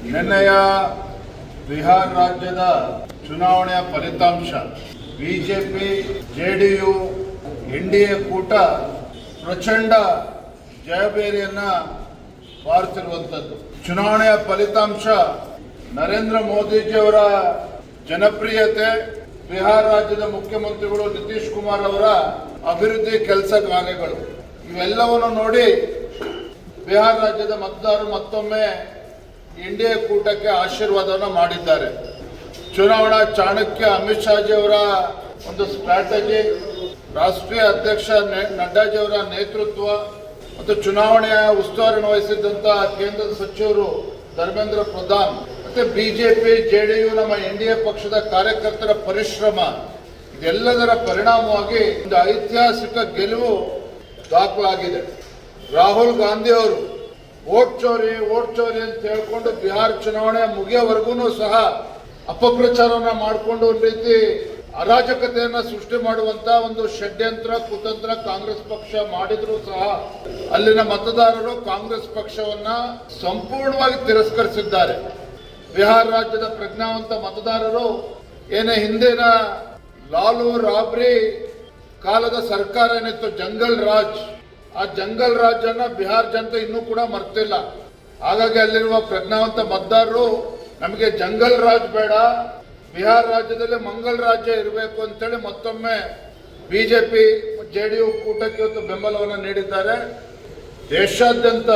ನಿನ್ನೆಯ ಬಿಹಾರ ರಾಜ್ಯದ ಚುನಾವಣೆಯ ಫಲಿತಾಂಶ ಬಿಜೆಪಿ ಜೆಡಿಯು ಎನ್ಡಿಎ ಕೂಟ ಪ್ರಚಂಡ ಜಯಬೇರಿಯನ್ನ ಬಾರಿಸಿರುವಂಥದ್ದು. ಚುನಾವಣೆಯ ಫಲಿತಾಂಶ ನರೇಂದ್ರ ಮೋದಿಜಿಯವರ ಜನಪ್ರಿಯತೆ, ಬಿಹಾರ ರಾಜ್ಯದ ಮುಖ್ಯಮಂತ್ರಿಗಳು ನಿತೀಶ್ ಕುಮಾರ್ ಅವರ ಅಭಿವೃದ್ಧಿ ಕೆಲಸ ಕಾರ್ಯಗಳು ಇವೆಲ್ಲವನ್ನು ನೋಡಿ ಬಿಹಾರ ರಾಜ್ಯದ ಮತದಾರರು ಮತ್ತೊಮ್ಮೆ ಎನ್ಡಿಎ ಕೂಟಕ್ಕೆ ಆಶೀರ್ವಾದವನ್ನು ಮಾಡಿದ್ದಾರೆ. ಚುನಾವಣಾ ಚಾಣಕ್ಯ ಅಮಿತ್ ಶಾಜಿ ಅವರ ಒಂದು ಸ್ಟ್ರಾಟಜಿ, ರಾಷ್ಟ್ರೀಯ ಅಧ್ಯಕ್ಷ ನಡ್ಡಾಜಿಯವರ ನೇತೃತ್ವ ಮತ್ತು ಚುನಾವಣೆಯ ಉಸ್ತುವಾರಿ ವಹಿಸಿದ್ದಂತಹ ಕೇಂದ್ರದ ಸಚಿವರು ಧರ್ಮೇಂದ್ರ ಪ್ರಧಾನ್ ಮತ್ತೆ ಬಿಜೆಪಿ ಜೆಡಿಯು ನಮ್ಮ ಎನ್ಡಿಎ ಪಕ್ಷದ ಕಾರ್ಯಕರ್ತರ ಪರಿಶ್ರಮ ಇದೆಲ್ಲದರ ಪರಿಣಾಮವಾಗಿ ಒಂದು ಐತಿಹಾಸಿಕ ಗೆಲುವು ದಾಖಲಾಗಿದೆ. ರಾಹುಲ್ ಗಾಂಧಿ ಅವರು ವೋಟ್ ಚೋರಿ ಅಂತ ಹೇಳ್ಕೊಂಡು ಬಿಹಾರ ಚುನಾವಣೆ ಮುಗಿಯೋವರೆಗೂ ಸಹ ಅಪಪ್ರಚಾರವನ್ನ ಮಾಡಿಕೊಂಡು ಒಂದು ರೀತಿ ಅರಾಜಕತೆಯನ್ನ ಸೃಷ್ಟಿ ಮಾಡುವಂತ ಒಂದು ಷಡ್ಯಂತ್ರ ಕುತಂತ್ರ ಕಾಂಗ್ರೆಸ್ ಪಕ್ಷ ಮಾಡಿದ್ರು ಸಹ ಅಲ್ಲಿನ ಮತದಾರರು ಕಾಂಗ್ರೆಸ್ ಪಕ್ಷವನ್ನ ಸಂಪೂರ್ಣವಾಗಿ ತಿರಸ್ಕರಿಸಿದ್ದಾರೆ. ಬಿಹಾರ ರಾಜ್ಯದ ಪ್ರಜ್ಞಾವಂತ ಮತದಾರರು ಏನೇ ಹಿಂದಿನ ಲಾಲು ರಾಬ್ರಿ ಕಾಲದ ಸರ್ಕಾರ ಏನಿತ್ತು ಜಂಗಲ್ ರಾಜ್, ಆ ಜಂಗಲ್ ರಾಜ್ ಅನ್ನ ಬಿಹಾರ ಜನತೆ ಇನ್ನೂ ಕೂಡ ಮರ್ತಿಲ್ಲ. ಹಾಗಾಗಿ ಅಲ್ಲಿರುವ ಪ್ರಜ್ಞಾವಂತ ಮತದಾರರು ನಮಗೆ ಜಂಗಲ್ ರಾಜ್ ಬೇಡ, ಬಿಹಾರ ರಾಜ್ಯದಲ್ಲಿ ಮಂಗಲ್ ರಾಜ್ಯ ಇರಬೇಕು ಅಂತೇಳಿ ಮತ್ತೊಮ್ಮೆ ಬಿಜೆಪಿ ಜೆಡಿಯು ಕೂಟಕ್ಕೆ ಇವತ್ತು ಬೆಂಬಲವನ್ನು ನೀಡಿದ್ದಾರೆ. ದೇಶಾದ್ಯಂತ